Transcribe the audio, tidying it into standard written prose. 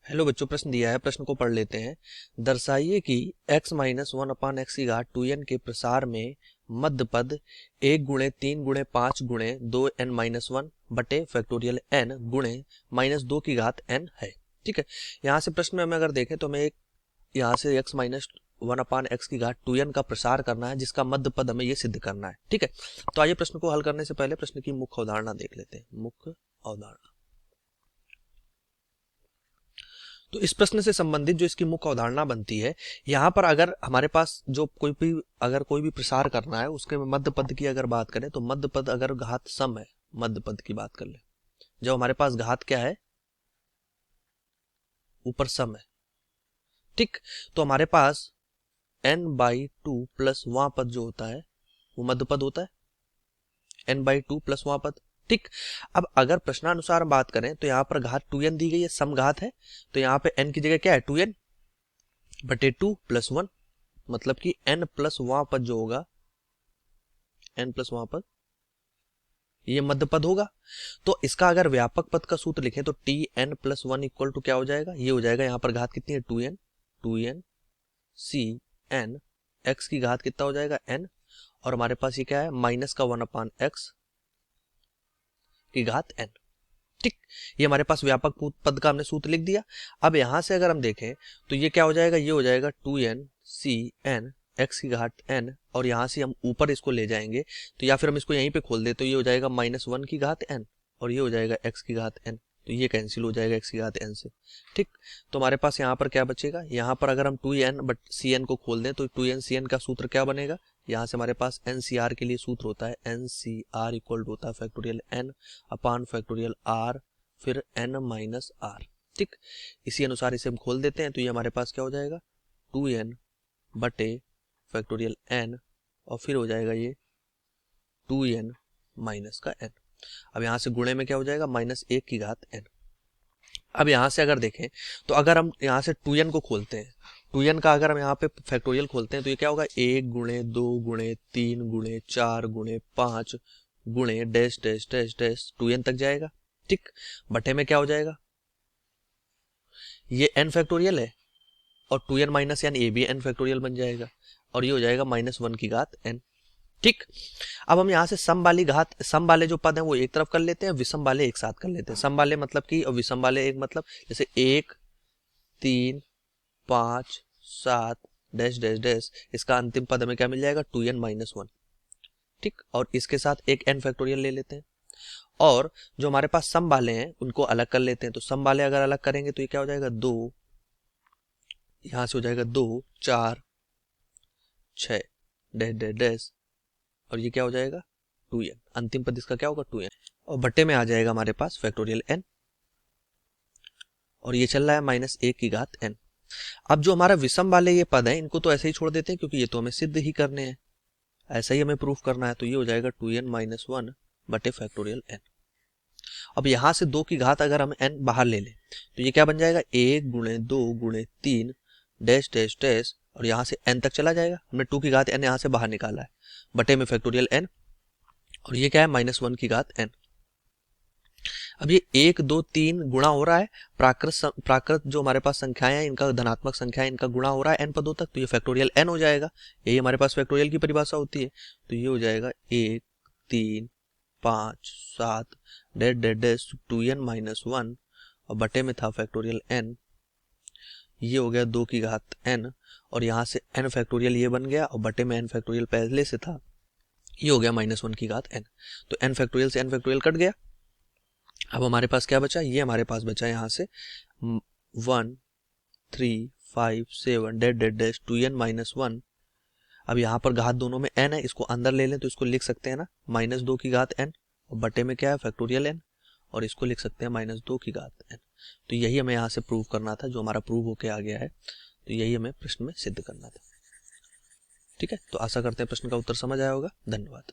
Hello बच्चों, प्रश्न दिया है, प्रश्न को पढ़ लेते हैं। दर्शाइए कि x minus one upon x की घात 2n के प्रसार में मध्य पद 1 गुणे 3 गुणे 5 गुणे 2n माइनस वन बटे फैक्टोरियल n गुणे माइनस 2 की घात n है। ठीक है, यहाँ से प्रश्न में हमें अगर देखें तो हमें एक यहाँ से x minus one upon x की घात 2n का प्रसार करना है, जिसका मध्य पद हमें ये सिद्ध करना है। ठीक है, तो आइए प्रश्न को हल करने से पहले प्रश्न की मुख्य अवधारणा देख लेते हैं। मुख्य अवधारणा, तो इस प्रश्न से संबंधित जो इसकी मुख्य अवधारणा बनती है, यहाँ पर अगर हमारे पास जो कोई भी प्रसार करना है, उसके मध्य पद की अगर बात करें तो मध्य पद अगर घात सम है, मध्य पद की बात कर ले, जब हमारे पास घात क्या है, ऊपर सम है। ठीक, तो हमारे पास n/2 प्लस वहां पद जो होता है वो मध्य पद होता है, n/2 प्लस वहां पद। ठीक, अब अगर प्रश्नानुसार बात करें तो यहाँ पर घात 2n दी गई है, सम घात है, तो यहाँ पे n की जगह क्या है, 2n बटे 2 प्लस 1, मतलब कि n प्लस वहां पद जो होगा, n प्लस वहां पद ये मध्य पद होगा। तो इसका अगर व्यापक पद का सूत्र लिखें तो tn प्लस 1 इक्वल टू क्या हो जाएगा, ये हो जाएगा, यहाँ पर घात कितनी है, 2n cn, x की घात कितना हो जाएगा, n, और हमारे पास ये क्या है, माइनस का 1 अपान एक्स की घात n। ठीक, ये हमारे पास व्यापक पद का हमने सूत्र लिख दिया। अब यहां से अगर हम देखें तो ये क्या हो जाएगा, ये हो जाएगा 2n cn x की घात n, और यहां से हम ऊपर इसको ले जाएंगे तो या फिर हम इसको यहीं पे खोल दे तो ये हो जाएगा -1 की घात n, और ये हो जाएगा x की घात n, तो ये कैंसिल हो जाएगा x की घात n से। ठीक, तो हमारे पास यहाँ पर क्या बचेगा, यहाँ पर अगर हम 2n बट cn को खोल दें तो 2n cn का सूत्र क्या बनेगा, यहाँ से हमारे पास NCR के लिए सूत्र होता है, NCR इक्वल टू होता है फैक्टोरियल n अपान फैक्टोरियल r फिर n माइनस r। ठीक, इसी अनुसार इसे हम खोल देते हैं तो ये हमारे पास क्या हो जाएगा, 2n बटे फैक्टोरियल n, और फिर हो जाएगा ये 2n माइनस का n। अब यहाँ से गुणे में क्या हो जाएगा, -1 की घात n। अब यहाँ से अगर देखें तो अगर हम यहाँ से 2n को खोलते हैं, 2n का अगर हम यहाँ पे फैक्टोरियल खोलते हैं तो ये क्या होगा, 1 गुणे 2 गुणे 3 गुणे 4 गुणे 5 गुणे dash dash dash dash 2n तक जाएगा। ठीक, बटे में क्या हो जाएगा, ये n फैक्टोरियल है और 2n माइनस n ये भी n फैक्टोरियल बन जाएगा, और ये हो जाएगा -1 की घात n। ठीक, अब हम यहाँ से सम वाले जो पद हैं वो एक तरफ कर लेते हैं, विषम वाले एक साथ कर लेते हैं। सम वाले मतलब कि, और विषम वाले एक मतलब, जैसे 1 3 5 7 डैश डैश डैश, इसका अंतिम पद हमें क्या मिल जाएगा, 2n माइनस 1। ठीक, और इसके साथ एक n फैक्टोरियल ले लेते हैं, और जो हमारे पास सम वाले हैं उनको अलग कर लेते हैं। तो सम वाले अगर अलग करेंगे तो ये क्या हो जाएगा, 2, यहां से हो जाएगा 2 4 6 डैश डैश डैश, और ये क्या हो जाएगा, 2n, अंतिम पद इसका क्या होगा, 2n, और बटे में आ जाएगा हमारे पास फैक्टोरियल n, और ये चल रहा है -1 की घात n। अब जो हमारा विषम वाले ये पद है इनको तो ऐसे ही छोड़ देते हैं, क्योंकि ये तो हमें सिद्ध ही करने हैं, ऐसा ही हमें प्रूफ करना है। तो ये हो जाएगा 2n माइनस 1 बटे फैक्टोरियल n। अब यहाँ से 2 की घात अगर हम n बाहर ले लें तो ये क्या बन जाएगा, 1 गुणे 2 गुणे 3 डैश डैश डैश, और यहाँ से n तक चला जाएगा, हमने 2 की घात n यहाँ से बाहर निकाला है, बटे में फैक्टोरियल n, और ये क्या है, -1 की घात n। अब ये 1 2 3 गुणा हो रहा है, प्राकृत जो हमारे पास संख्याएं हैं इनका धनात्मक संख्या है, इनका गुणा हो रहा है n पदों तक, तो ये फैक्टोरियल n हो जाएगा। यही हमारे पास फैक्टोरियल की परिभाषा होती है। तो ये हो जाएगा 1 3 5 7 dash dash dash 2n minus 1, और बटे में था फैक्टोरियल n, ये हो गया 2 की घात n, और यहाँ से n फैक्टोरियल ये बन गया, और बटे में n फैक्टोरियल पहले से था, ये हो गया -1 की घात n। तो n फैक्टोरियल से n फैक्टोरियल कट गया। अब हमारे पास क्या बचा, ये हमारे पास बचा यहाँ से 1 3 5 7 dash dash dash 2n minus 1। अब यहाँ पर घात दोनों में n है, इसको अंदर ले लें तो इसको लिख सकते हैं ना, -2 की घात n, और बटे में क्या है, फैक्टोरियल n, और इसको लिख सकते हैं -2 की घात n। तो यही हमें यहाँ से प्रूव करना था, जो हमारा प्रूव होके आ गया है। तो यही हमें प्रश्न में सिद्ध करना था। ठीक है, तो आशा करते हैं प्रश्न का उत्तर समझ आया होगा। धन्यवाद।